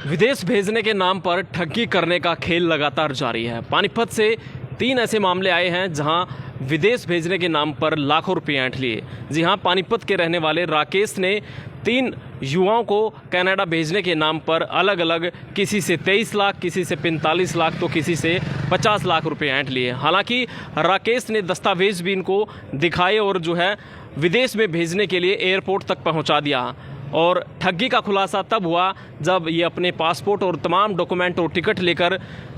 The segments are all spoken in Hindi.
विदेश भेजने के नाम पर ठगी करने का खेल लगातार जारी है। पानीपत से 3 ऐसे मामले आए हैं जहां विदेश भेजने के नाम पर लाखों रुपए ऐंठ लिए। जी हां, पानीपत के रहने वाले राकेश ने 3 युवाओं को कनाडा भेजने के नाम पर अलग अलग किसी से 23 लाख, किसी से 45 लाख तो किसी से 50 लाख रुपए ऐंठ लिए। हालांकि राकेश ने दस्तावेज भी इनको दिखाए और जो है विदेश में भेजने के लिए एयरपोर्ट तक पहुंचा दिया। और ठगी का खुलासा तब हुआ जब ये अपने पासपोर्ट और तमाम डॉक्यूमेंट और टिकट लेकर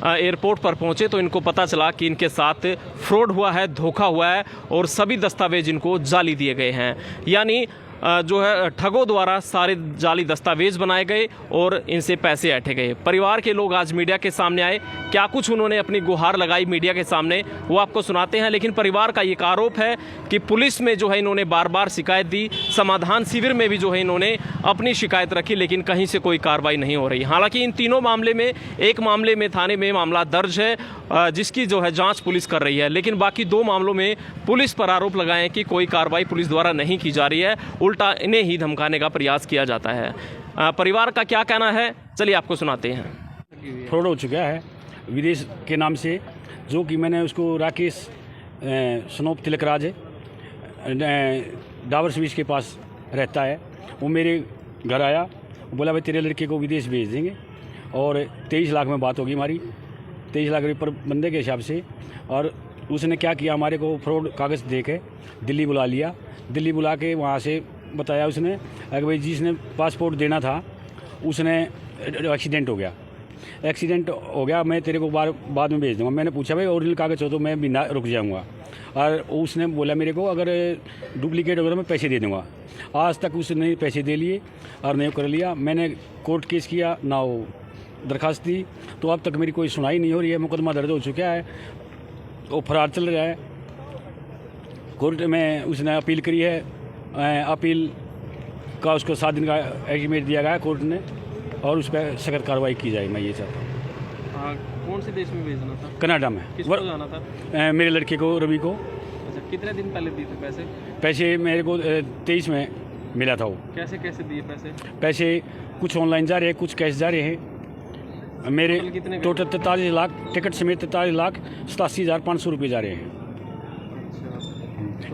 एयरपोर्ट पर पहुंचे तो इनको पता चला कि इनके साथ फ्रॉड हुआ है, धोखा हुआ है और सभी दस्तावेज इनको जाली दिए गए हैं। यानी जो है ठगों द्वारा सारे जाली दस्तावेज बनाए गए और इनसे पैसे ऐंठे गए। परिवार के लोग आज मीडिया के सामने आए, क्या कुछ उन्होंने अपनी गुहार लगाई मीडिया के सामने वो आपको सुनाते हैं। लेकिन परिवार का ये आरोप है कि पुलिस में जो है इन्होंने बार बार शिकायत दी, समाधान शिविर में भी जो है इन्होंने अपनी शिकायत रखी, लेकिन कहीं से कोई कार्रवाई नहीं हो रही। हालांकि इन तीनों मामले में एक मामले में थाने में मामला दर्ज है जिसकी जो है जाँच पुलिस कर रही है, लेकिन बाकी 2 मामलों में पुलिस पर आरोप लगाए हैं कि कोई कार्रवाई पुलिस द्वारा नहीं की जा रही है, उल्टा इन्हें ही धमकाने का प्रयास किया जाता है। परिवार का क्या कहना है, चलिए आपको सुनाते हैं। फ्रॉड हो चुका है विदेश के नाम से, जो कि मैंने उसको राकेश स्नोप तिलकराज डावर स्विच के पास रहता है, वो मेरे घर आया, बोला भाई तेरे लड़के को विदेश भेज देंगे और 23 लाख में बात होगी हमारी, 23 लाख रुपये पर बंदे के हिसाब से। और उसने क्या किया, हमारे को फ्रॉड कागज़ दे के दिल्ली बुला लिया। दिल्ली बुला के वहाँ से बताया उसने कि भाई जिसने पासपोर्ट देना था उसने एक्सीडेंट हो गया, मैं तेरे को बाद में भेज दूँगा। मैंने पूछा भाई ओरिजिनल कागज़ हो तो मैं बिना रुक जाऊँगा, और उसने बोला मेरे को अगर डुप्लीकेट होगा तो मैं पैसे दे दूँगा। आज तक उसने पैसे दे लिए और नहीं कर लिया। मैंने कोर्ट केस किया ना, वो दरखास्त दी, तो अब तक मेरी कोई सुनाई नहीं हो रही है। मुकदमा दर्ज हो चुका है, वो फरार चल रहा है। कोर्ट में उसने अपील करी है, अपील का उसको 7 दिन का एग्रीमेंट दिया गया है कोर्ट ने, और उस पर सख्त कार्रवाई की जाए, मैं ये चाहता हूँ। कौन से देश में भेजना था? कनाडा में। किसको जाना था? मेरे लड़के को, रवि को। अच्छा, कितने दिन पहले दिए थे पैसे? पैसे मेरे को 23 में मिला था। वो कैसे दिए पैसे कुछ ऑनलाइन जा रहे हैं, कुछ कैश जा रहे हैं। मेरे टोटल 43 लाख टिकट समेत 43,87,500 रुपये जा रहे हैं।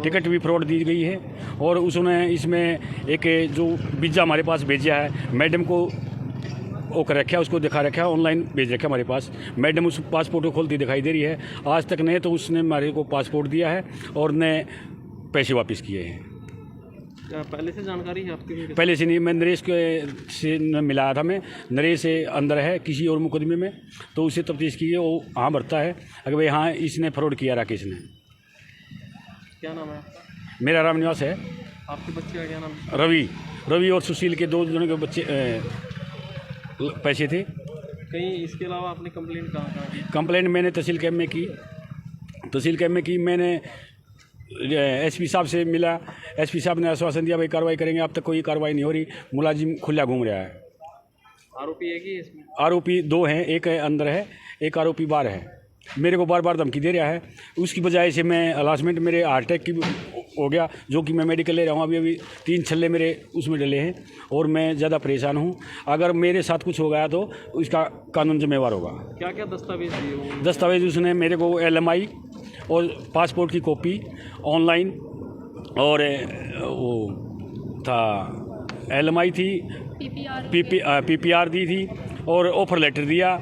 टिकट भी फ्रॉड दी गई है, और उसने इसमें एक जो वीज़ा हमारे पास भेजा है, मैडम को वो कर रखा है, उसको दिखा रखा है, ऑनलाइन भेज रखा है हमारे पास। मैडम उस पासपोर्ट को खोलती दिखाई दे रही है। आज तक नहीं तो उसने हमारे को पासपोर्ट दिया है और ने पैसे वापस किए हैं। क्या पहले से जानकारी है आपकी? पहले से नहीं, मैं नरेश के से मिलाया था। मैं नरेश से अंदर है किसी और मुकदमे में, तो उसे तफ्तीश की है, वो हाँ भरता है अगर भाई हाँ इसने फ्रॉड किया राकेश ने। क्या नाम है आपका? मेरा राम निवास है। आपके बच्चे का क्या नाम? रवि और सुशील के 2 जनों के बच्चे पैसे थे। कहीं इसके अलावा आपने कंप्लेंट कहाँ की? कंप्लेंट मैंने तहसील कैंप में की। मैंने एसपी साहब से मिला, एसपी साहब ने आश्वासन दिया भाई कार्रवाई करेंगे। अब तक कोई कार्रवाई नहीं हो रही, मुलाजिम खुला घूम रहा है। आरोपी है कि इसमें? आरोपी 2 हैं, एक अंदर है, एक आरोपी बाहर है। मेरे को बार बार धमकी दे रहा है, उसकी वजह से मैं हलासमेंट, मेरे हार्ट अटैक की हो गया, जो कि मैं मेडिकल ले रहा हूँ। अभी 3 छल्ले मेरे उसमें डले हैं और मैं ज़्यादा परेशान हूँ। अगर मेरे साथ कुछ हो गया तो इसका कानून जिम्मेवार होगा। क्या क्या दस्तावेज दिए? दस्तावेज उसने मेरे को LMI और पासपोर्ट की कॉपी ऑनलाइन, और वो था LMI थी, PPR दी थी, और ऑफर लेटर दिया,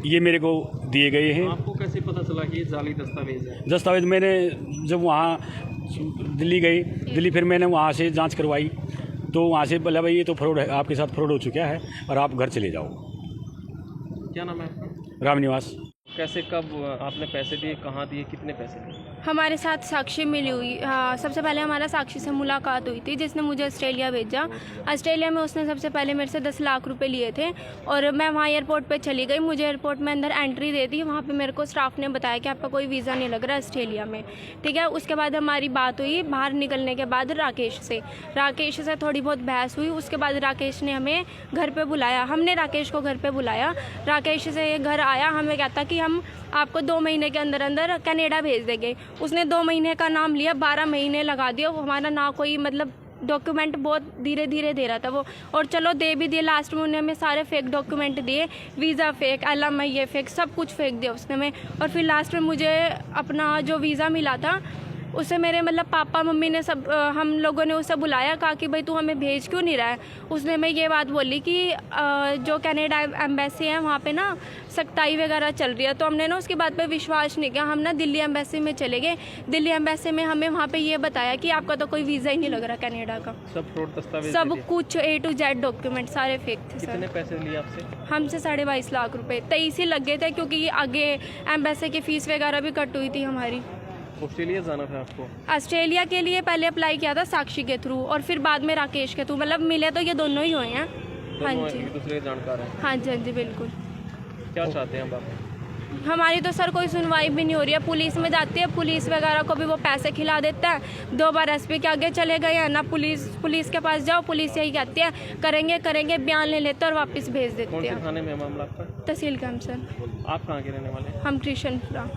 ये मेरे को दिए गए हैं। आपको कैसे पता चला कि ये जाली दस्तावेज है? दस्तावेज मैंने जब वहाँ दिल्ली फिर मैंने वहाँ से जांच करवाई, तो वहाँ से बोला भाई ये तो फ्रॉड है, आपके साथ फ्रॉड हो चुका है और आप घर चले जाओ। क्या नाम है आपका? राम निवास। कैसे, कब आपने पैसे दिए, कहाँ दिए, कितने पैसे दिए? हमारे साथ साक्षी मिली हुई। हाँ, सबसे पहले हमारा साक्षी से मुलाकात हुई थी, जिसने मुझे ऑस्ट्रेलिया भेजा। ऑस्ट्रेलिया में उसने सबसे पहले मेरे से 10 लाख रुपए लिए थे, और मैं वहाँ एयरपोर्ट पे चली गई। मुझे एयरपोर्ट में अंदर एंट्री दे दी। वहाँ पे मेरे को स्टाफ ने बताया कि आपका कोई वीज़ा नहीं लग रहा ऑस्ट्रेलिया में, ठीक है। उसके बाद हमारी बात हुई बाहर निकलने के बाद राकेश से थोड़ी बहुत बहस हुई। उसके बाद राकेश ने हमें घर पर बुलाया, हमने राकेश को घर पर बुलाया। राकेश से ये घर आया, हमें कहता कि हम आपको 2 महीने के अंदर कनाडा भेज देंगे। उसने 2 महीने का नाम लिया, 12 महीने लगा दिया। वो हमारा ना कोई मतलब डॉक्यूमेंट बहुत धीरे धीरे दे रहा था वो, और चलो दे भी दिए, लास्ट में उन्होंने हमें सारे फेक डॉक्यूमेंट दिए, वीज़ा फेक, LMI फेक, सब कुछ फेक दिया उसने हमें। और फिर लास्ट में मुझे अपना जो वीज़ा मिला था उससे मेरे मतलब पापा मम्मी ने सब हम लोगों ने उसे बुलाया, कहा कि भाई तू हमें भेज क्यों नहीं रहा है। उसने हमें ये बात बोली कि जो कनाडा एम्बेसी है वहाँ पे ना सख्ताई वगैरह चल रही है, तो हमने ना उसकी बात पे विश्वास नहीं किया। हम ना दिल्ली एम्बेसी में चले गए। दिल्ली एम्बेसी में हमें वहाँ पे ये बताया कि आपका तो कोई वीज़ा ही नहीं लग रहा कनाडा का, सब फ्रॉड दस्तावेज सब दे दिए। कुछ A to Z डॉक्यूमेंट सारे फेक थे सर। कितने पैसे लिए आपसे? हमसे 22.5 लाख रुपए 23 ही लग गए थे, क्योंकि आगे एम्बेसी की फ़ीस वगैरह भी कट हुई थी हमारी। ऑस्ट्रेलिया जाना था आपको? ऑस्ट्रेलिया के लिए पहले अप्लाई किया था साक्षी के थ्रू, और फिर बाद में राकेश के थ्रू, मतलब मिले तो ये दोनों ही हुए हैं। हाँ दोनों जी, एक दूसरे के जानकार हैं। हाँ जी, हाँ जी, बिल्कुल। क्या चाहते हैं अब आप? हमारी तो सर कोई सुनवाई भी नहीं हो रही है। पुलिस में जाती है, पुलिस वगैरह को भी वो पैसे खिला देता है। 2 बार SP के आगे चले गए हैं ना, पुलिस के पास जाओ, पुलिस यही कहती है करेंगे करेंगे, बयान ले लेते हैं और वापस भेज कौन देते से हैं। थाने में है मामला आपका? तहसील कैंप सर। आप कहाँ के रहने वाले हैं? हम कृष्णपुरा।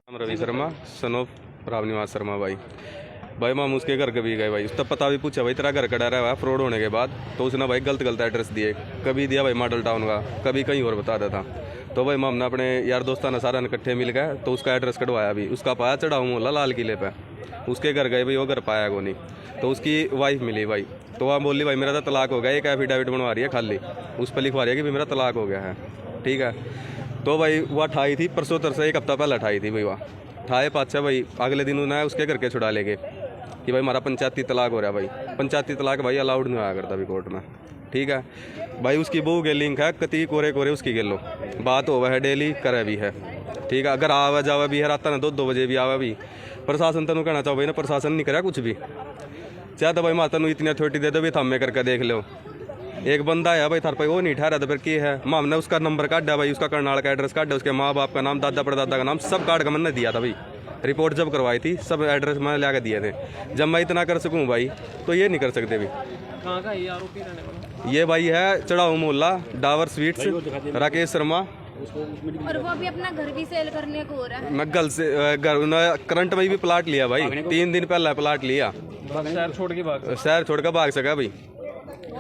नाम रवि शर्मा, सन ऑफ रामनिवास शर्मा। भाई माम उसके घर कभी गए भाई, उसका पता भी पूछा भाई तेरा घर कड़ा रहा है फ्रॉड होने के बाद, तो उसने भाई गलत एड्रेस दिए, कभी दिया भाई मॉडल टाउन का, कभी कहीं और बता देता। तो भाई माम ने अपने यार दोस्तान ने सारा इकट्ठे मिल गए तो उसका एड्रेस कटवाया भी, उसका पाया चढ़ाऊ मोहल्ला लाल किले पे। उसके घर गए भाई, वो घर पाया को नहीं, तो उसकी वाइफ मिली भाई, तो वहाँ बोली भाई मेरा तो तलाक हो गया, एक एफिडेविट बनवा रही है खाली, उस पर लिखवा रही है कि भाई मेरा तलाक हो गया है। ठीक है, तो भाई वह ठाई थी परसों तरसे, 1 हफ्ता पहले ठाई थी भाई, वह ठाए पाछा भाई अगले दिन उन्हें उसके घर के छुड़ा ले गए कि भाई हमारा पंचायती तलाक हो रहा है। भाई पंचायती तलाक भाई अलाउड नहीं होया करता भी कोर्ट में। ठीक है भाई, उसकी बहू के लिंक है, कति कोरे कोरे उसकी गेलो बात हो है, डेली करे भी है। ठीक है, अगर आवा जावा भी है, रात ने 2 बजे भी आवा भी, प्रशासन तेन कहना चाहो भाई ना, प्रशासन नहीं करे कुछ भी। चाहे तो भाई माता इतनी अथॉरिटी दे दो भी, थम्मे करके देख लो। एक बंदा है भाई थार पे, वो नहीं ठहरा, तो फिर क्या है, माम ने उसका नंबर काटा भाई, उसका करनाल का एड्रेस काटा, उसके माँ बाप का नाम, दादा परदादा का नाम सब काट के मैंने दिया था भाई। रिपोर्ट जब करवाई थी सब एड्रेस मैंने ला के दिए थे। जब मैं इतना कर सकूं भाई तो ये नहीं कर सकते भी। कहाँ का ये आरोपी रहने वाला? ये भाई है चढ़ाऊ मोहल्ला डावर स्वीट्स, राकेश शर्मा। और वो भी अपना घर भी सेल करने को हो रहा है। मैं गल से करंट में भी प्लाट लिया भाई, 3 दिन पहले प्लाट लिया, शहर छोड़ के भाग? शहर छोड़ कर भाग सका भाई।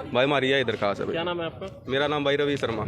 भाई मारिया इधर खास है भाई। क्या नाम है आपका? मेरा नाम भाई रवि शर्मा।